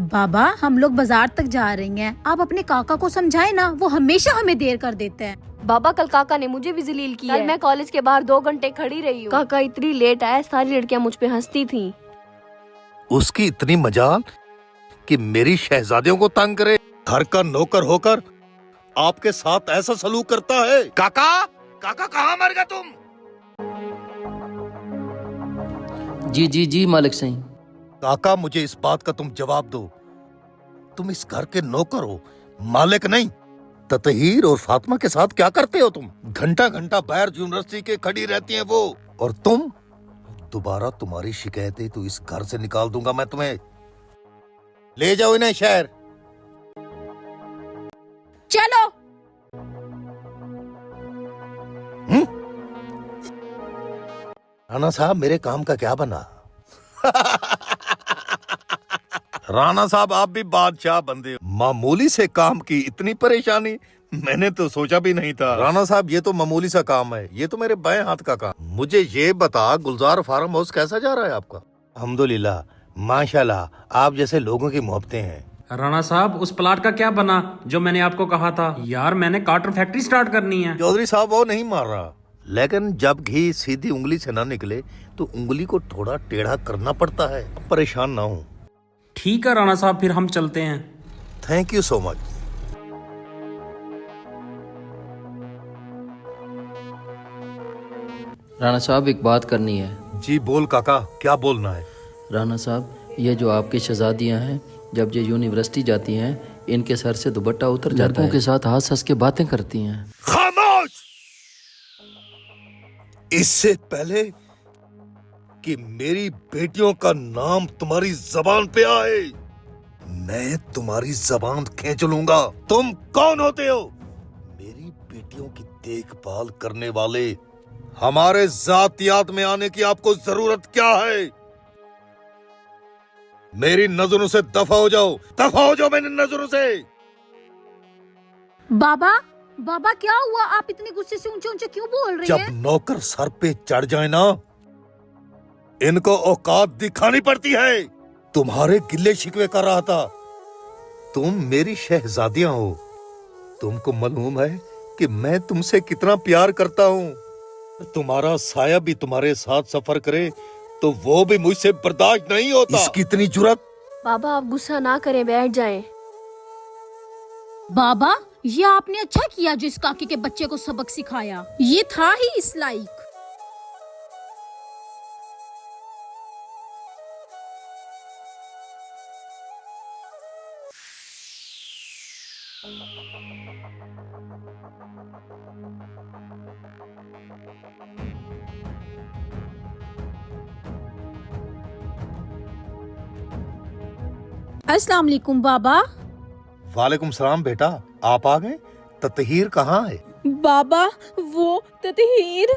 बाबा, हम लोग बाजार तक जा रहे हैं, आप अपने काका को समझाए ना, वो हमेशा हमें देर कर देते हैं। बाबा, कल काका ने मुझे भी जलील किया। कल मैं कॉलेज के बाहर 2 घंटे खड़ी रही हूँ। काका इतनी लेट आया, सारी लड़कियाँ मुझ पे हंसती थी। उसकी इतनी मजाल कि मेरी शहजादियों को तंग करे। घर का नौकर होकर आपके साथ ऐसा सलूक करता है। काका, काका कहाँ मर गए तुम? जी जी जी मालिक सही। काका, मुझे इस बात का तुम जवाब दो। तुम इस घर के नौकर हो, मालिक नहीं। ततहीर और फातिमा के साथ क्या करते हो तुम? घंटा घंटा बाहर यूनिवर्सिटी के खड़ी रहती हैं वो, और तुम। दोबारा तुम्हारी शिकायतें तो इस घर से निकाल दूंगा मैं तुम्हें। ले जाओ इन्हें शहर। चलो। राणा साहब, मेरे काम का क्या बना? राणा साहब, आप भी बादशाह बंदे हो। मामूली से काम की इतनी परेशानी, मैंने तो सोचा भी नहीं था। राणा साहब, ये तो मामूली सा काम है, ये तो मेरे बाएं हाथ का काम। मुझे ये बता, गुलजार फार्म हाउस कैसा जा रहा है आपका? अल्हम्दुलिल्लाह, माशाल्लाह, आप जैसे लोगों की मोहब्बतें हैं। राणा साहब, उस प्लाट का क्या बना जो मैंने आपको कहा था? यार, मैंने कार्टन फैक्ट्री स्टार्ट करनी है। चौधरी साहब, वो नहीं मार रहा, लेकिन जब घी सीधी उंगली से ना निकले तो उंगली को थोड़ा टेढ़ा करना पड़ता है। परेशान ना हो। ठीक है राणा साहब, फिर हम चलते हैं। Thank you so much. Rana साहब, एक बात करनी है। जी बोल काका, क्या बोलना है? राणा साहब, ये जो आपकी शहजादियाँ हैं, जब ये यूनिवर्सिटी जाती हैं, इनके सर से दुपट्टा उतर जाता है। लड़कों के साथ हंस हंस के बातें करती हैं। खामोश! इससे पहले कि मेरी बेटियों का नाम तुम्हारी जबान पे आए, मैं तुम्हारी जबान खींच लूंगा। तुम कौन होते हो? मेरी बेटियों की देखभाल करने वाले। हमारे जातियात में आने की आपको जरूरत क्या है? मेरी नजरों से दफा हो जाओ, दफा हो जाओ मेरी नजरों से। बाबा, बाबा क्या हुआ? आप इतने गुस्से से ऊंचे ऊंचे क्यों बोल रहे हैं? जब नौकर सर पे चढ़ जाए ना, इनको औकात दिखानी पड़ती है। तुम्हारे गिले शिकवे कर रहा था। तुम मेरी शहजादियां हो। तुमको मालूम है कि मैं तुमसे कितना प्यार करता हूँ। तुम्हारा साया भी तुम्हारे साथ सफर करे तो वो भी मुझसे बर्दाश्त नहीं होता। इसकी इतनी जुर्रत। बाबा, आप गुस्सा ना करें, बैठ जाएं। बाबा, ये आपने अच्छा किया जो इस काकी के बच्चे को सबक सिखाया, ये था ही इस लायक। अस्सलाम वालेकुम बाबा। वालेकुम सलाम बेटा, आप आ गए। ततहीर कहाँ है? बाबा, वो ततहीर।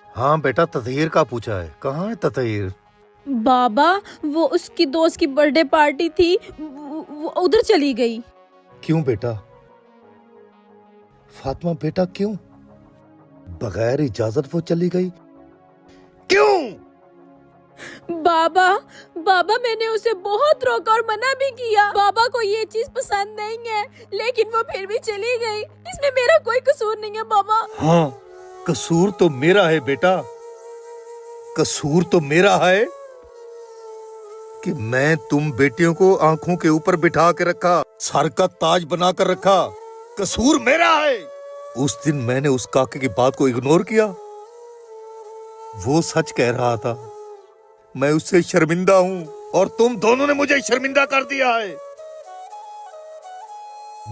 हाँ बेटा, ततहीर का पूछा है, कहाँ है ततहीर? बाबा, वो उसकी दोस्त की बर्थडे पार्टी थी, वो उधर चली गई। क्यों बेटा? फातिमा बेटा, क्यों? बगैर इजाजत वो चली गई क्यों? बाबा, बाबा मैंने उसे बहुत रोका और मना भी किया। बाबा को ये चीज पसंद नहीं है, लेकिन वो फिर भी चली गई। इसमें मेरा कोई कसूर नहीं है बाबा। हाँ, कसूर तो मेरा है बेटा, कसूर तो मेरा है कि मैं तुम बेटियों को आंखों के ऊपर बिठा के रखा, सर का ताज बना कर रखा। कसूर मेरा है। उस दिन मैंने उस काके की बात को इग्नोर किया। वो सच कह रहा था, मैं उससे शर्मिंदा हूँ और तुम दोनों ने मुझे शर्मिंदा कर दिया है।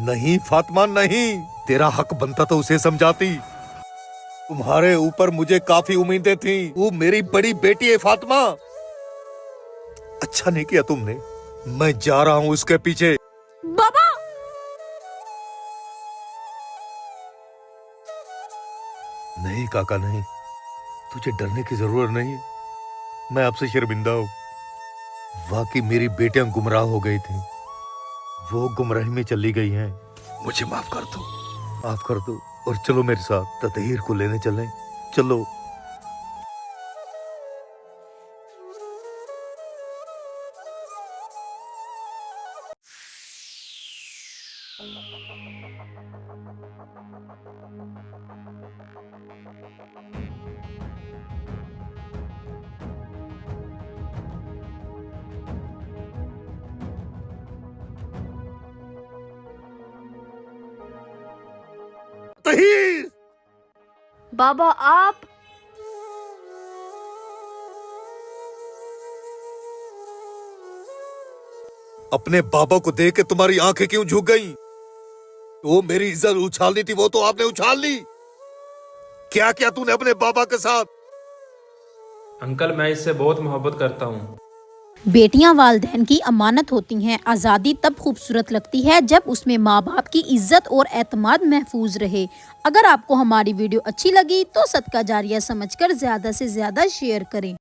नहीं फातिमा, नहीं, तेरा हक बनता तो उसे समझाती। तुम्हारे ऊपर मुझे काफी उम्मीदें थी। वो मेरी बड़ी बेटी है फातिमा। अच्छा नहीं किया तुमने। मैं जा रहा हूँ उसके पीछे। बाबा, नहीं काका, नहीं, तुझे डरने की जरूरत नहीं। मैं आपसे शर्मिंदा हूँ। वाकई मेरी बेटियां गुमराह हो गई थी, वो गुमराही में चली गई हैं। मुझे माफ कर दो, माफ कर दो। और चलो मेरे साथ ततहीर को लेने चलें। चलो। तहीर! बाबा आप अपने बाबा को देख के तुम्हारी आंखें क्यों झुक गईं? वो मेरी इज्जत उछालनी थी, वो तो आपने उछाल ली। क्या क्या तूने अपने बाबा के साथ? अंकल मैं इससे बहुत मोहब्बत करता हूँ। बेटियां वालिदैन की अमानत होती हैं। आज़ादी तब खूबसूरत लगती है जब उसमें माँ बाप की इज्जत और एतमाद महफूज रहे। अगर आपको हमारी वीडियो अच्छी लगी तो सदका जारिया समझकर ज्यादा से ज्यादा शेयर करें।